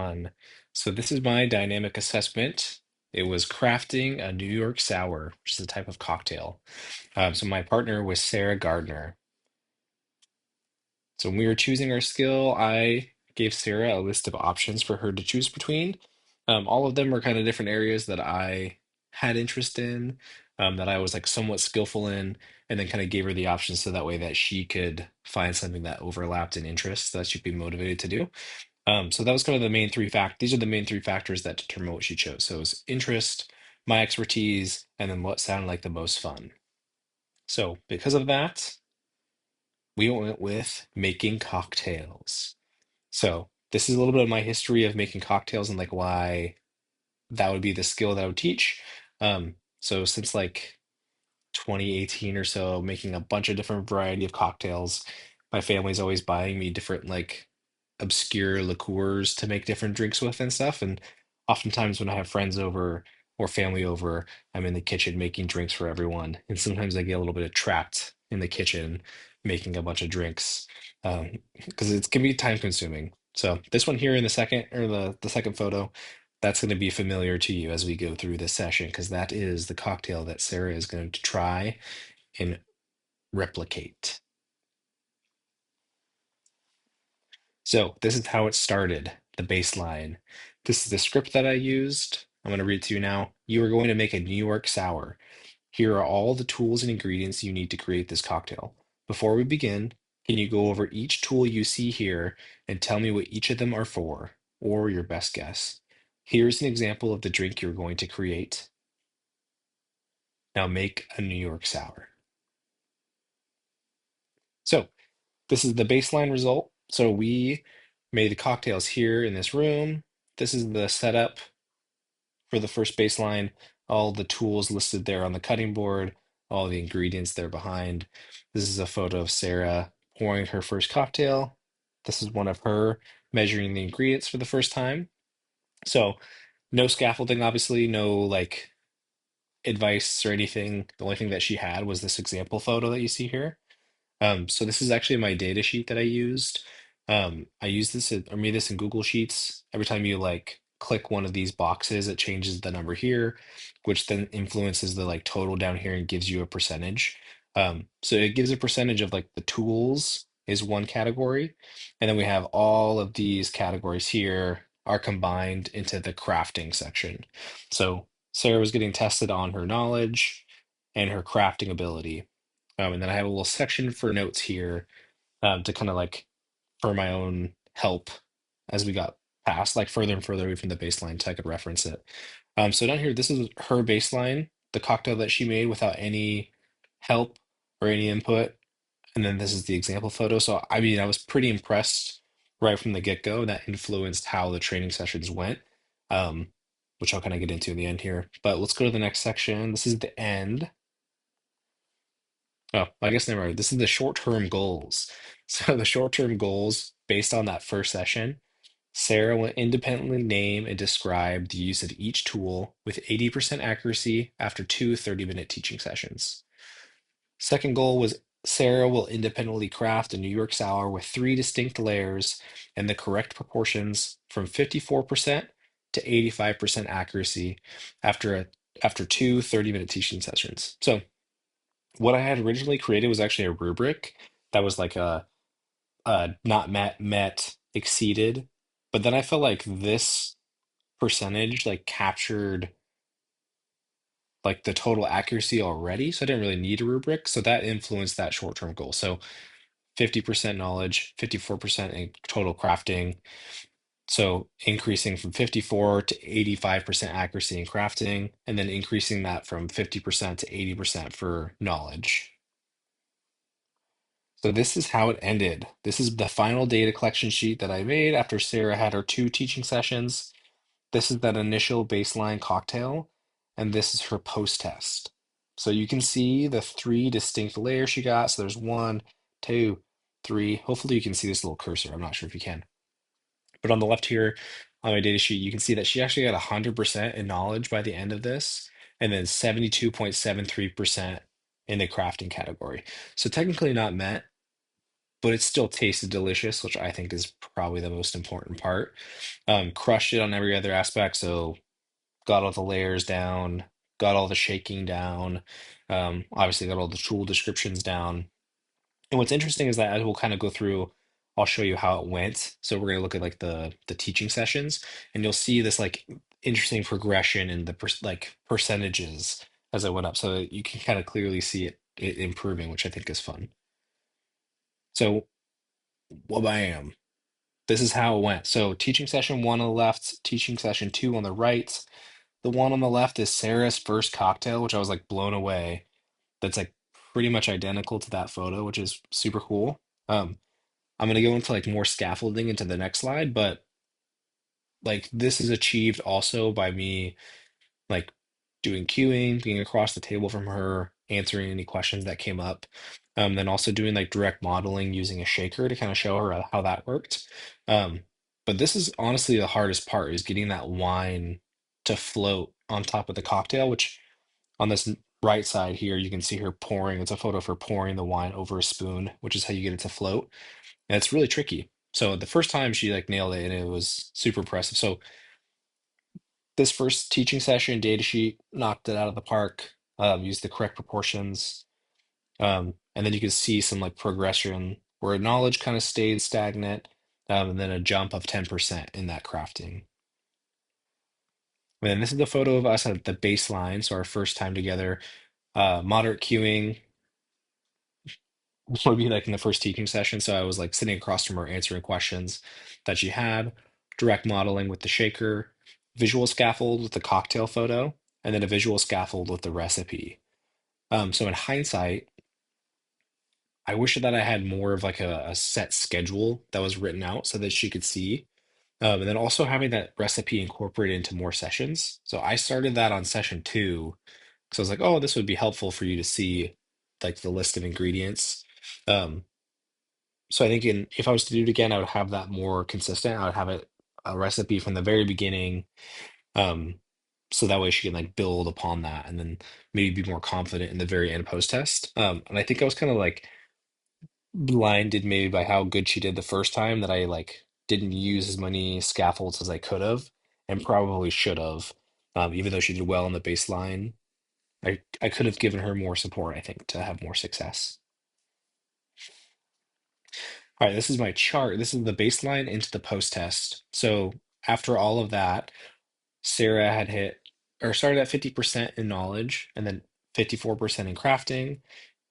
On. So this is my dynamic assessment. It was crafting a New York Sour, which is a type of cocktail. So my partner was Sarah Gardner. So when we were choosing our skill, I gave Sarah a list of options for her to choose between. All of them were kind of different areas that I had interest in, that I was like somewhat skillful in, and then kind of gave her the options so that way that she could find something that overlapped in interests that she'd be motivated to do. So that was kind of the main these are the main three factors that determine what she chose. So it was interest, my expertise, and then what sounded like the most fun. So because of that, we went with making cocktails. So this is a little bit of my history of making cocktails and like why that would be the skill that I would teach. So since like 2018 or so, making a bunch of different variety of cocktails. My family's always buying me different like obscure liqueurs to make different drinks with and stuff. And oftentimes when I have friends over or family over, I'm in the kitchen making drinks for everyone. And sometimes I get a little bit of trapped in the kitchen making a bunch of drinks because it can be time consuming. So this one here in the second or the second photo, that's going to be familiar to you as we go through this session because that is the cocktail that Sarah is going to try and replicate. So this is how it started, the baseline. This is the script that I used. I'm going to read it to you now. You are going to make a New York sour. Here are all the tools and ingredients you need to create this cocktail. Before we begin, can you go over each tool you see here and tell me what each of them are for, or your best guess? Here's an example of the drink you're going to create. Now make a New York sour. So this is the baseline result. So we made the cocktails here in this room. This is the setup for the first baseline. All the tools listed there on the cutting board, all the ingredients there behind. This is a photo of Sarah pouring her first cocktail. This is one of her measuring the ingredients for the first time. So no scaffolding, obviously, no like advice or anything. The only thing that she had was this example photo that you see here. So this is actually my data sheet that I used. I use this or made this in Google Sheets. Every time you like click one of these boxes, it changes the number here, which then influences the like total down here and gives you a percentage. So it gives a percentage of like the tools is one category, and then we have all of these categories here are combined into the crafting section. So Sarah was getting tested on her knowledge and her crafting ability. And then I have a little section for notes here to kind of like for my own help as we got past like further and further away from the baseline so I could reference it. So down here, this is her baseline, the cocktail that she made without any help or any input. And then this is the example photo. So I mean, I was pretty impressed right from the get-go. That influenced how the training sessions went, um, which I'll kind of get into in the end here. But let's go to the next section. This is the end. Oh, I guess never mind. This is the short-term goals. So the short-term goals, based on that first session, Sarah will independently name and describe the use of each tool with 80% accuracy after two 30-minute teaching sessions. Second goal was Sarah will independently craft a New York sour with three distinct layers and the correct proportions from 54% to 85% accuracy after after two 30-minute teaching sessions. So what I had originally created was actually a rubric that was like a not met, exceeded. But then I felt like this percentage like captured like the total accuracy already. So I didn't really need a rubric. So that influenced that short-term goal. So 50% knowledge, 54% in total crafting. So increasing from 54 to 85% accuracy in crafting, and then increasing that from 50% to 80% for knowledge. So this is how it ended. This is the final data collection sheet that I made after Sarah had her two teaching sessions. This is that initial baseline cocktail, and this is her post-test. So you can see the three distinct layers she got. So there's one, two, three. Hopefully you can see this little cursor. I'm not sure if you can. But on the left here on my data sheet, you can see that she actually got 100% in knowledge by the end of this, and then 72.73% in the crafting category. So technically not met, but it still tasted delicious, which I think is probably the most important part. Crushed it on every other aspect, so got all the layers down, got all the shaking down, obviously got all the tool descriptions down. And what's interesting is that as we'll kind of go through, I'll show you how it went. So we're gonna look at like the teaching sessions, and you'll see this like interesting progression in the like percentages as I went up. So you can kind of clearly see it improving, which I think is fun. So, well, bam. This is how it went. So teaching session one on the left, teaching session two on the right. The one on the left is Sarah's first cocktail, which I was like blown away. That's like pretty much identical to that photo, which is super cool. I'm gonna go into like more scaffolding into the next slide, but like this is achieved also by me like doing queuing, being across the table from her, answering any questions that came up. Then also doing like direct modeling using a shaker to kind of show her how that worked. Um, but this is honestly the hardest part is getting that wine to float on top of the cocktail, which on this right side here, you can see her pouring. It's a photo of her pouring the wine over a spoon, which is how you get it to float. And it's really tricky. So the first time she like nailed it and it was super impressive. So this first teaching session, data sheet, knocked it out of the park, used the correct proportions. And then you can see some like progression where knowledge kind of stayed stagnant, and then a jump of 10% in that crafting. And then this is the photo of us at the baseline, so our first time together. Moderate queuing would be like in the first teaching session. So I was like sitting across from her answering questions that she had, direct modeling with the shaker, visual scaffold with the cocktail photo, and then a visual scaffold with the recipe. So in hindsight, I wish that I had more of like a set schedule that was written out so that she could see. And then also having that recipe incorporated into more sessions. So I started that on session two. So I was like, oh, this would be helpful for you to see like the list of ingredients. Um, so I think if I was to do it again, I would have that more consistent. I would have a recipe from the very beginning. Um, so that way she can like build upon that and then maybe be more confident in the very end post test. And I think I was kind of like blinded maybe by how good she did the first time that I like didn't use as many scaffolds as I could have and probably should have. Even though she did well on the baseline, I could have given her more support, I think, to have more success. All right, this is my chart. This is the baseline into the post test. So after all of that, Sarah had hit or started at 50% in knowledge and then 54% in crafting,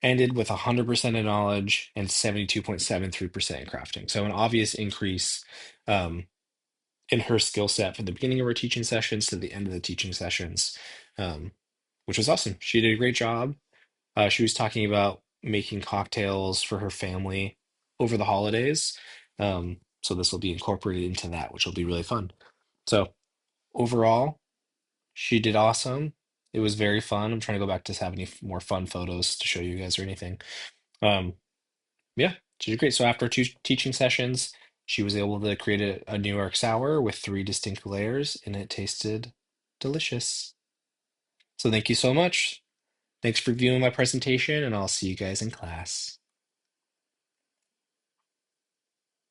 ended with 100% in knowledge and 72.73% in crafting. So an obvious increase um, in her skill set from the beginning of her teaching sessions to the end of the teaching sessions, um, which was awesome. She did a great job. She was talking about making cocktails for her family over the holidays. So this will be incorporated into that, which will be really fun. So overall, she did awesome. It was very fun. I'm trying to go back to have any more fun photos to show you guys or anything. Um, yeah, she did great. So after two teaching sessions, she was able to create a New York sour with three distinct layers, and it tasted delicious. So thank you so much. Thanks for viewing my presentation, and I'll see you guys in class.